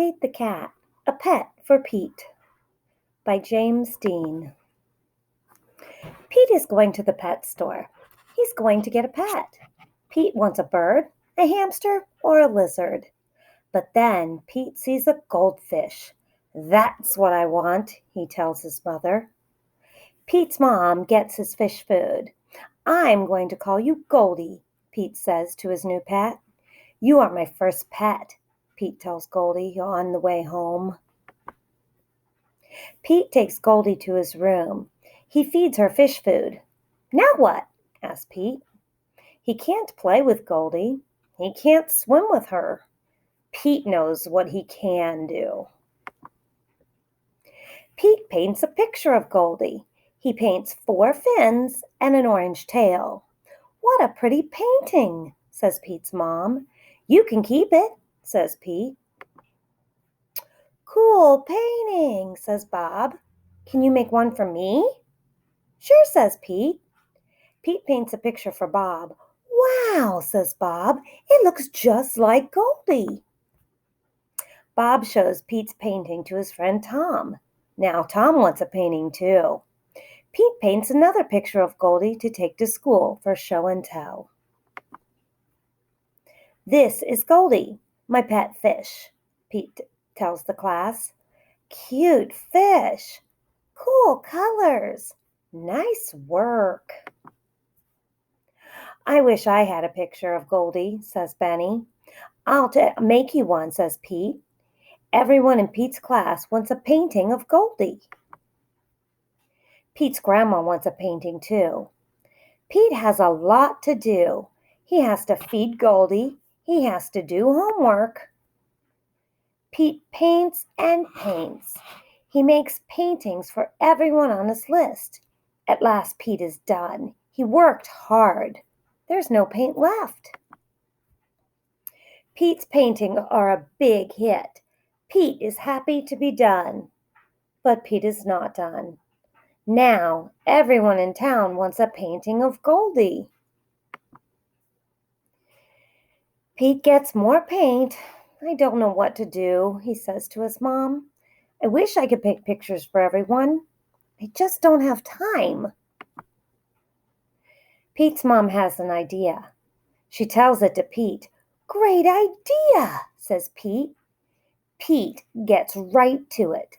Pete the Cat, A Pet for Pete by James Dean. Pete is going to the pet store. He's going to get a pet. Pete wants a bird, a hamster, or a lizard. But then Pete sees a goldfish. That's what I want, he tells his mother. Pete's mom gets his fish food. I'm going to call you Goldie, Pete says to his new pet. You are my first pet, Pete tells Goldie on the way home. Pete takes Goldie to his room. He feeds her fish food. Now what? asks Pete. He can't play with Goldie. He can't swim with her. Pete knows what he can do. Pete paints a picture of Goldie. He paints 4 fins and an orange tail. What a pretty painting, says Pete's mom. You can keep it, says Pete. Cool painting, says Bob. Can you make one for me? Sure, says Pete. Pete paints a picture for Bob. Wow, says Bob. It looks just like Goldie. Bob shows Pete's painting to his friend Tom. Now Tom wants a painting too. Pete paints another picture of Goldie to take to school for show and tell. This is Goldie, my pet fish, Pete tells the class. Cute fish. Cool colors. Nice work. I wish I had a picture of Goldie, says Benny. I'll make you one, says Pete. Everyone in Pete's class wants a painting of Goldie. Pete's grandma wants a painting too. Pete has a lot to do. He has to feed Goldie. He has to do homework. Pete paints and paints. He makes paintings for everyone on his list. At last Pete is done. He worked hard. There's no paint left. Pete's paintings are a big hit. Pete is happy to be done. But Pete is not done. Now everyone in town wants a painting of Goldie. Pete gets more paint. I don't know what to do, he says to his mom. I wish I could paint pictures for everyone. I just don't have time. Pete's mom has an idea. She tells it to Pete. Great idea, says Pete. Pete gets right to it.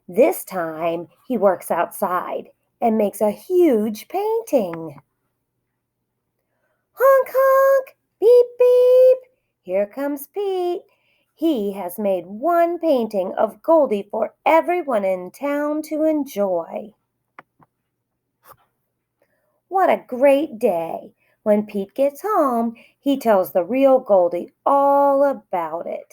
This time he works outside and makes a huge painting. Honk, honk, beep, beep. Here comes Pete. He has made one painting of Goldie for everyone in town to enjoy. What a great day. When Pete gets home, he tells the real Goldie all about it.